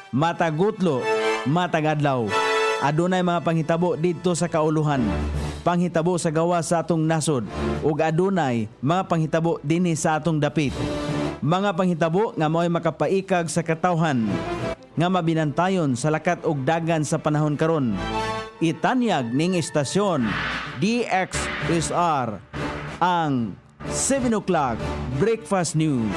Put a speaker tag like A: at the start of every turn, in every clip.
A: matagutlo, matagadlaw. Adunay mga panghitabo dito sa kauluhan, panghitabo sa gawa sa atong nasod, ug adunay mga panghitabo dinhi sa atong dapit. Mga panghitabo nga mo'y makapaikag sa katawhan, nga mabinantayon sa lakat ug dagan sa panahon karon. Itanyag ning istasyon DXSR ang 7 o'clock Breakfast News.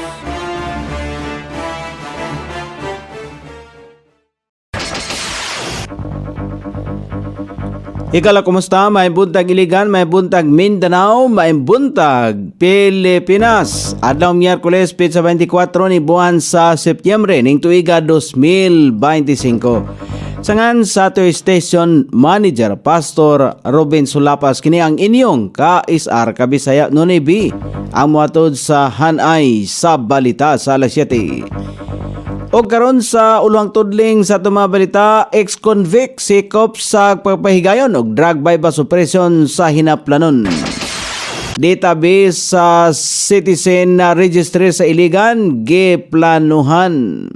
A: Ikala, kumusta? May buntag Iligan, may buntag Mindanao, may buntag Pilipinas. Adlaw Miyerkules, Petsa 24 ni buwan sa Setyembre ning tuiga 2025. Sangan sa ato station manager Pastor Robin Sulapas, kini ang inyong ka-SR Kabisaya Nunibi, ang muatod sa Hanay sa balita sa alas 7. O karon sa uluhang tudling sa itong mga balita, ex-convict sikop sa pagpahigayon o drug bypass operation sa hinaplanon. Database sa citizen na registry sa Iligan, giplanuhan.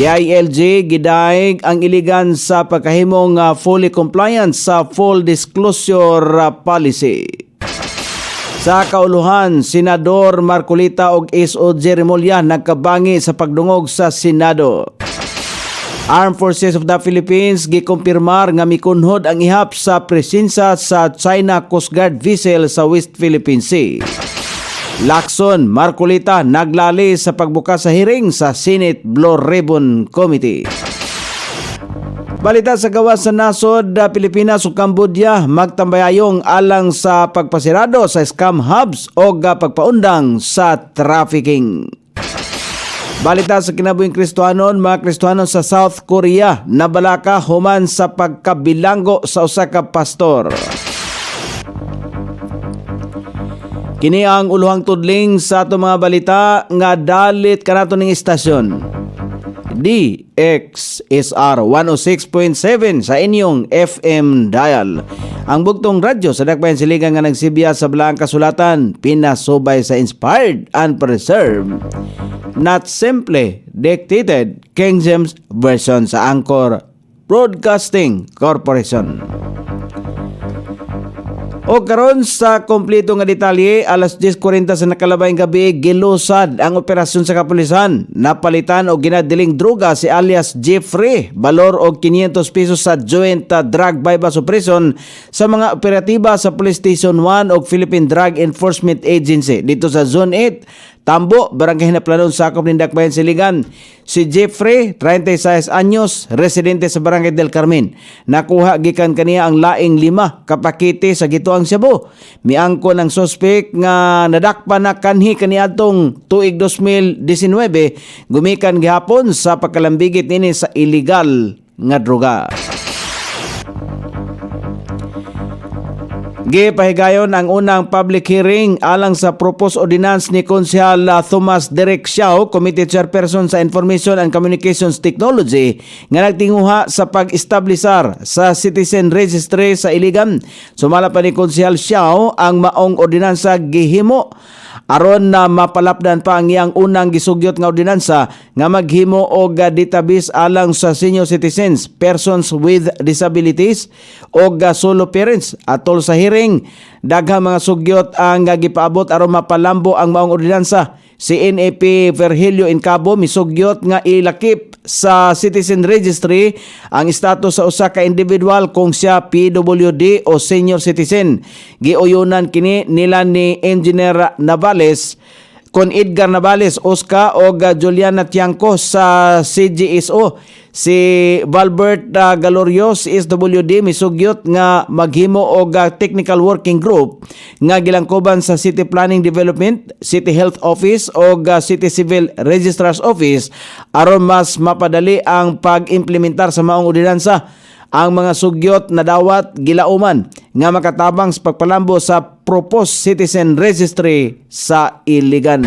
A: DILG gidaig ang Iligan sa pagkahimong fully compliant sa full disclosure policy. Sa kauluhan, Senador Marcolita ug SOJ Remulla nagkabangi sa pagdungog sa Senado. Armed Forces of the Philippines gikumpirmar nga mikunhod ang ihap sa presensya sa China Coast Guard vessel sa West Philippine Sea. Lacson, Marcolita naglali sa pagbukas sa hearing sa Senate Blue Ribbon Committee. Balita sa gawas sa nasod, Pilipinas ug Cambodia magtambayayong alang sa pagpasirado sa scam hubs o pagpaundang sa trafficking. Balita sa kinabuhing Kristohanon, mga Kristohanon sa South Korea nabalaka human sa pagkabilanggo sa usa ka pastor. Kini ang uluhang tudling sa ato mga balita nga dalit kanato ning istasyon. DXSR 106.7 sa inyong FM dial. Ang bugtong radyo sa dakbayan siligan nga nagsibiya sa Balaang Kasulatan, pinasubay sa inspired and preserved, not simply dictated King James Version sa Anchor Broadcasting Corporation. O karon sa kompleto nga detalye, alas 10:40 sa nakalabayng gabi, gilusad ang operasyon sa kapulisan. Napalitan o ginadiling droga si alias Jeffrey, balor og 500 pesos sa joint drug bypass operation sa mga operatiba sa Police Station 1 o Philippine Drug Enforcement Agency dito sa Zone 8, Tambo, Barangay Hinaplanon, sakop ng Dakbayan, Siligan. Si Jeffrey, 36 anyos, residente sa Barangay del Carmen. Nakuha gikan kaniya ang laing 5 kapakiti sa gituang Cebu. Miangko ng suspek nga nadakpa na kanhi kaniadtong tuig 2019, gumikan gihapon sa pagkalambigit nini sa illegal nga droga. Gipahigayon ang unang public hearing alang sa proposed ordinance ni Konsehal Thomas Derek Xiao, Committee Chairperson sa Information and Communications Technology, nga nagtinguha sa pag-establisar sa Citizen Registry sa Iligan. Sumala pa ni Konsehal Xiao ang maong ordinansa gihimo aron na mapalapdan pa ang iyang unang gisugyot nga ordinansa nga maghimo og database alang sa senior citizens, persons with disabilities o solo parents. Atol sa hearing, daghang mga sugyot ang gipaabot aron mapalambo ang maong ordinansa. Si NAP Virgilio Incabo misugyot nga ilakip sa Citizen Registry ang status sa usa ka individual kung siya PWD o senior citizen. Giuyunan kini nila ni Engineer Navales, kon Edgar Navales, Oscar o Juliana Tiangco sa CGSO. Si Valbert Galorios, SWD, misugyot nga maghimo og technical working group nga gilangkoban sa City Planning Development, City Health Office o City Civil Registrar's Office aron mas mapadali ang pag-implementar sa maong ordinansa. Ang mga sugyot na dawat gilauman nga makatabang sa pagpalambo sa proposed Citizen Registry sa Iligan.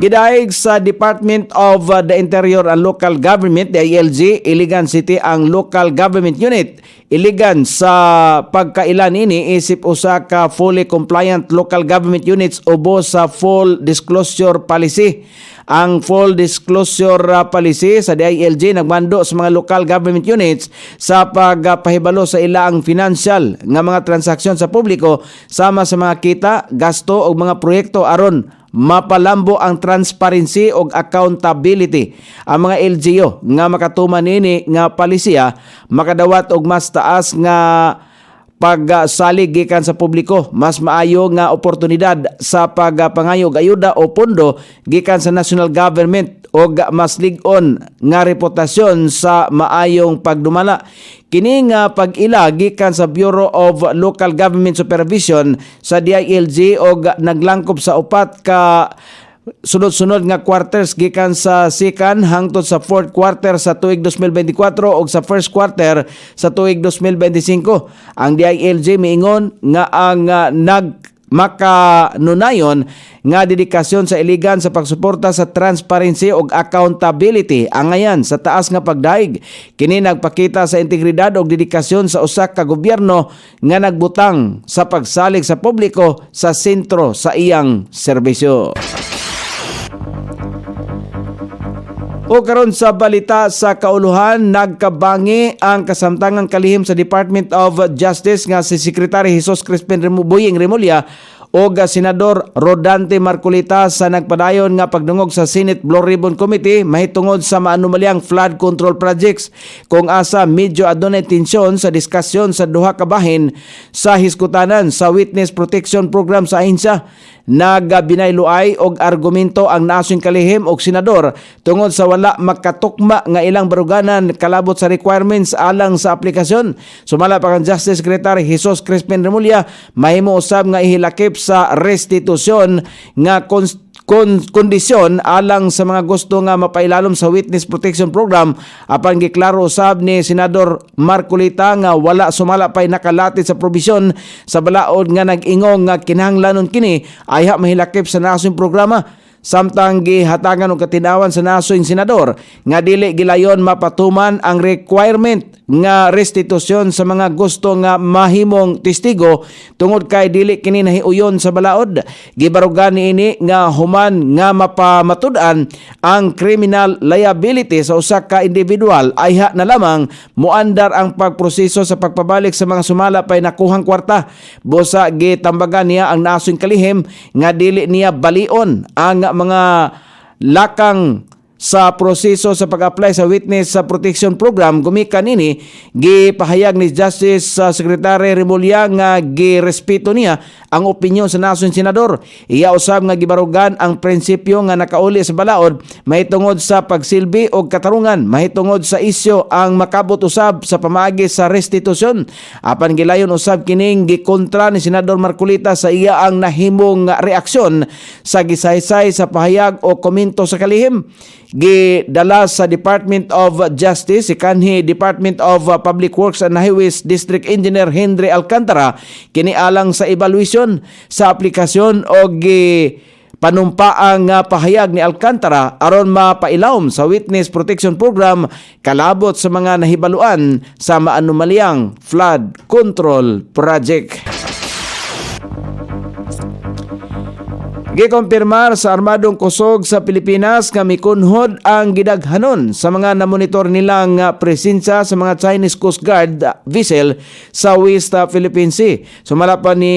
A: Gidaig sa Department of the Interior and Local Government, DILG, Iligan City ang local government unit. Iligan sa pagkailan ini isip usa ka fully compliant local government units ubos sa full disclosure policy. Ang full disclosure policy sa DILG nagmando sa mga local government units sa pagpahibalo sa ilaang financial nga mga transaksyon sa publiko sama sa mga kita, gasto o mga proyekto aron mapalambo ang transparency o accountability. Ang mga LGU nga makatuman nini nga palisiya makadawat og mas taas nga pagsalig gikan sa publiko, mas maayo nga oportunidad sa pagpangayo og ayuda o pondo gikan sa national government o mas lig-on nga reputasyon sa maayong pagdumala. Kini nga pag-ila gikan sa Bureau of Local Government Supervision sa DILG og naglangkob sa upat ka sunod-sunod nga quarters gikan sa second hangtod sa fourth quarter sa tuig 2024 ug sa first quarter sa tuig 2025. Ang DILG miingon nga ang makanunayon nga dedikasyon sa Iligan sa pagsuporta sa transparency ug accountability angayan sa taas nga pagdaig. Kini nagpakita sa integridad ug dedikasyon sa usa ka gobyerno nga nagbutang sa pagsalig sa publiko sa sentro sa iyang serbisyo. O karon sa balita sa kauluhan, nagkabangi ang kasamtangang kalihim sa Department of Justice nga si Secretary Jesus Crispin Boying Remulla o Senador Rodante Marcolita sa nagpadayon nga pagdungog sa Senate Blue Ribbon Committee mahitungod sa maanumalyang flood control projects kung asa medyo adunay tensyon sa diskusyon sa duha ka bahin sa hiskutanan sa Witness Protection Program sa ahensya. Nagabinayloay og argumento ang nasong kalihim og senador tungod sa wala makatukma nga ilang baruganan kalabot sa requirements alang sa aplikasyon. Sumala pa kang Justice Secretary Jesus Crispin Remulla mahimo usab nga ihilakip sa restitusyon nga kondisyon alang sa mga gusto nga mapailalom sa Witness Protection Program apan giklaro usab ni Senador Marcolita nga wala sumala pay nakalatid sa probisyon sa balaod nga nag-ingong nga kinahanglanon kini ayha mahilakip sa nasong programa. Samtang gihatagan og katinawan sa nasong senador nga dili gilayon mapatuman ang requirement nga restitusyon sa mga gusto nga mahimong testigo tungod kay dili kini nahiuyon sa balaod. Gibarugan niini nga human nga mapamatud-an ang criminal liability sa usa ka individual ayha na lamang muandar ang pagproseso sa pagpabalik sa mga sumala pay nakuhang kwarta. Busa gitambagan niya ang nasong kalihim nga dili niya balion ang mga lakang sa proseso sa pag-apply sa Witness Protection Program. Gumikan ini gipahayag ni Justice Secretary Remulla nga girespeto niya ang opinyon sa nasong senador. Iya usab nga gibarugan ang prinsipyo nga nakauli sa balaod mahitungod sa pagsilbi og katarungan mahitungod sa isyu ang makabot usab sa pamaagi sa restitusyon. Apan gilayon usab kining gikontra ni Senador Marcolita sa iya ang nahimong reaksyon sa gisaysay sa pahayag o komento sa kalihim. Gidala sa Department of Justice si kanhi Department of Public Works and Highways District Engineer Henry Alcantara kini alang sa evaluation sa aplikasyon og panumpaang pahayag ni Alcantara aron mapailawom sa Witness Protection Program kalabot sa mga nahibaluan sa maanumalyang flood control project. Gikumpirmar sa Armadong Kusog sa Pilipinas nga mikunhod ang gidaghanon sa mga namonitor nilang presensya sa mga Chinese Coast Guard vessel sa West Philippine Sea. Sumala pa ni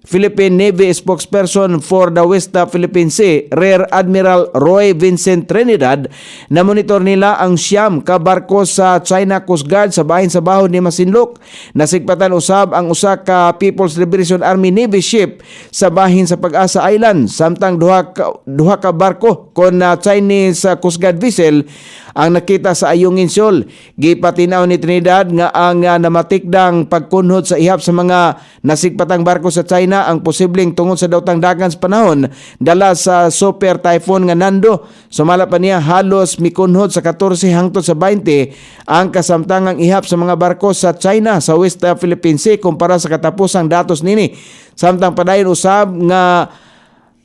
A: Philippine Navy spokesperson for the West Philippine Sea, Rear Admiral Roy Vincent Trinidad, na monitor nila ang siyam ka barko sa China Coast Guard sa bahin sa bahod ni Masinloc. Nasigpatan usab ang usa ka People's Liberation Army Navy ship sa bahin sa Pag-asa Island, samtang duha ka barko kon Chinese Coast Guard vessel ang nakita sa Ayungin Shoal. Gipatinaw ni Trinidad nga ang namatikdang pagkunhod sa ihap sa mga nasigpatang barko sa China ang posibleng tungod sa daotang dagan sa panahon dala sa super typhoon nga Nando. Sumala pa niya halos mikunhod sa 14 hangtod sa 20 ang kasamtangang ihap sa mga barko sa China sa West Philippine Sea kumpara sa katapusang datos nini. Samtang padayon usab nga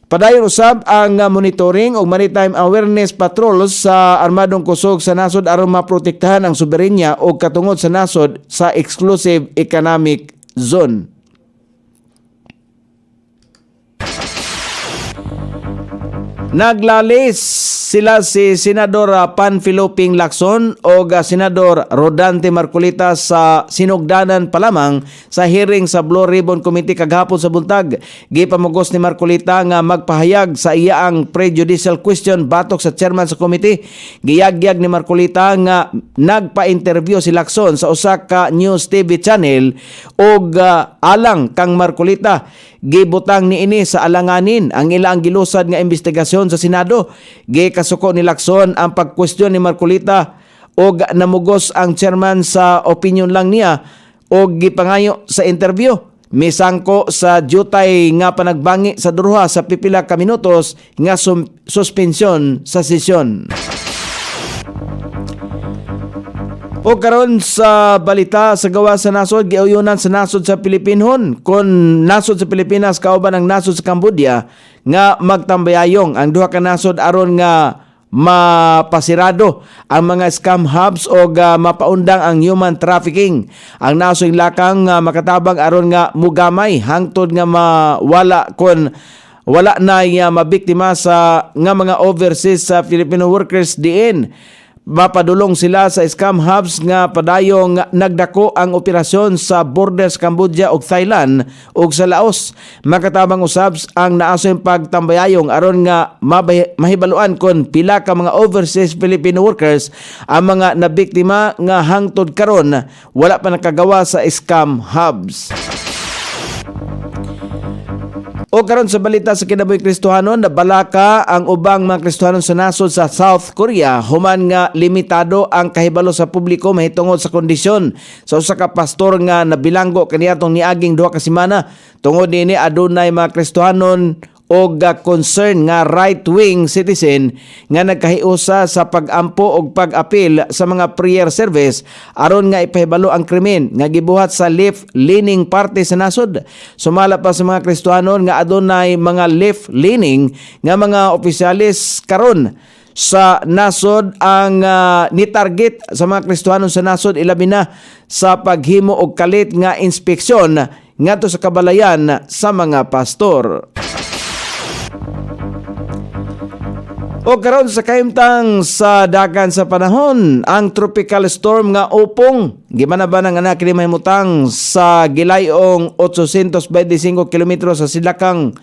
A: Padayon usab ang monitoring o maritime awareness patrols sa armadong kusog sa nasod aron maprotektahan ang soberenya o katungod sa nasod sa exclusive economic zone. Naglalis sila si Senador Panfilo Ping Lacson o Senador Rodante Marcolita sa sinugdanan pa lamang sa hearing sa Blue Ribbon Committee kagahapon sa buntag. Gipamugos ni Marcolita nga magpahayag sa iyaang prejudicial question batok sa chairman sa committee. Giyagyag ni Marcolita nga nagpa-interview si Lacson sa usa ka News TV channel og alang kang Marcolita. Gibutang niini sa alanganin ang ilang gilusad nga investigasyon sa Senado. Gikasuko ni Lacson ang pagkwestiyon ni Marcolita og namugos ang chairman sa opinion lang niya og gipangayo sa interview. Misangko sa jutay nga panagbangi sa duruha sa pipila ka minutos nga suspensyon sa sesyon. O karon sa balita sa gawa sa nasod, giuyunan sa nasod sa Pilipinhon kon nasod sa Pilipinas kauban ang nasod sa Cambodia nga magtambayayong ang duha ka nasod aron nga mapasirado ang mga scam hubs o mapaundang ang human trafficking. Ang nasod lakang makatabang aron nga mugamay hangtod nga mawala kon wala na mabiktima sa nga mga overseas sa Filipino workers diin. Mapadulong sila sa scam hubs nga padayong nagdako ang operasyon sa borders Cambodia ug Thailand ug sa Laos. Makatabang usab ang naasoy pagtambayayong aron nga mahibaluan kon pila ka mga overseas Filipino workers ang mga nabiktima nga hangtod karon wala pa nakagawa sa scam hubs. O karon sa balita sa kinabuhi Kristohanon, nabalaka ang ubang mga Kristohanon sa nasod sa South Korea human nga limitado ang kahibalo sa publiko mahitungod sa kondisyon sa usa ka pastor nga nabilanggo kaniadtong niaging duha ka semana. Tungod niini adunay mga Kristohanon o concern nga right-wing citizen nga nagkahiusa sa pag-ampo og pag-apil sa mga prayer service aron nga ipahibalo ang krimen nga gibuhat sa left-leaning party sa nasod. Sumala pa sa mga Kristohanon nga adunay mga left-leaning nga mga opisyalis karon sa nasod ang ni-target sa mga Kristohanon sa nasod ilabi na sa paghimo og kalit nga inspeksyon ngadto sa kabalayan sa mga pastor. O karon sa kahimtang sa dagan sa panahon, ang tropical storm nga Opong gimanaban ang anak ni mahimutang sa gilayong 825 kilometro sa silakang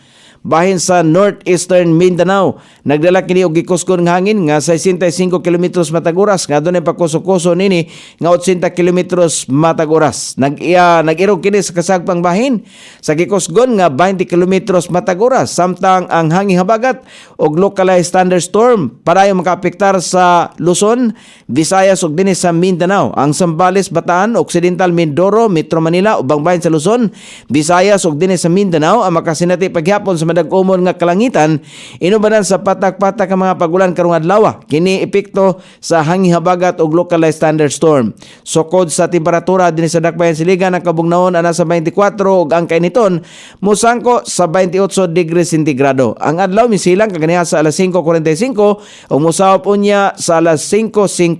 A: bahin sa northeastern Mindanao. Nagdala kini og gikuskon nga hangin nga 65 kilometros matag oras nga adunay pagkuso-kuso nini nga 80 kilometros matag oras. Nag-irog kini sa kasagpang bahin sa gikusgon nga 20 kilometros matag oras samtang ang hangin habagat og localized thunderstorm padayon makaapektar sa Luzon, Visayas ug dinhi sa Mindanao. Ang Zambales, Bataan, Occidental Mindoro, Metro Manila ubang bahin sa Luzon, Visayas ug dinhi sa Mindanao ang makasinati paghapon sa madag-umon nga kalangitan inubanan sa patak-patak ang mga pagulan karong adlaw. Kini epekto sa hangin habagat ug localized thunderstorm. Sukod sa temperatura dinhi sa dakbayan siligan ang kabugnaon ana sa 24 ug ang kainiton musangko sa 28 degrees sentigrado. Ang adlaw misilang kaganiha sa alas 5:45 ug musawop unya sa alas 5:51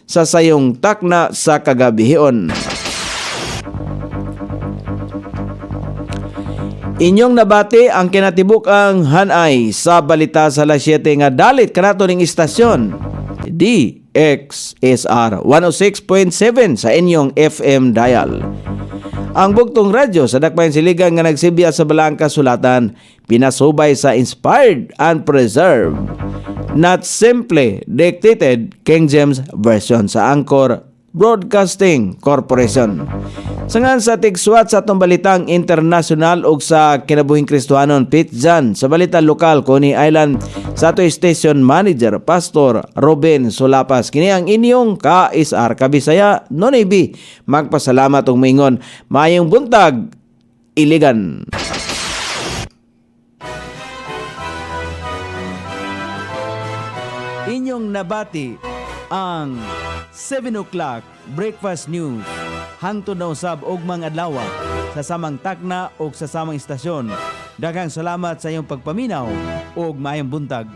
A: sa sayong takna sa kagabihon. Inyong nabati ang kinatibuk-ang hanay sa balita sa alas 7 nga dalit kanato ning istasyon DXSR 106.7 sa inyong FM dial. Ang bugtong radyo sa dakbayan siligan nga nagsibya sa balaang kasulatan pinasubay sa inspired and preserved, not simply dictated King James Version sa Anchor Broadcasting Corporation. Sangan sa tigsuat sa atong balitang international ug sa kinabuhing Kristohanon Pitjan sa balita lokal Coney Island sa ato station manager Pastor Ruben Solapas. Kini ang inyong KSR Kabisaya Nonoy B. Magpasalamat ug moingon maayong buntag Iligan. Inyong nabati ang 7 o'clock breakfast news hangtod na usab og mga adlaw sa samang takna o sa samang istasyon Daghang salamat sa iyong pagpaminaw ug maayong buntag.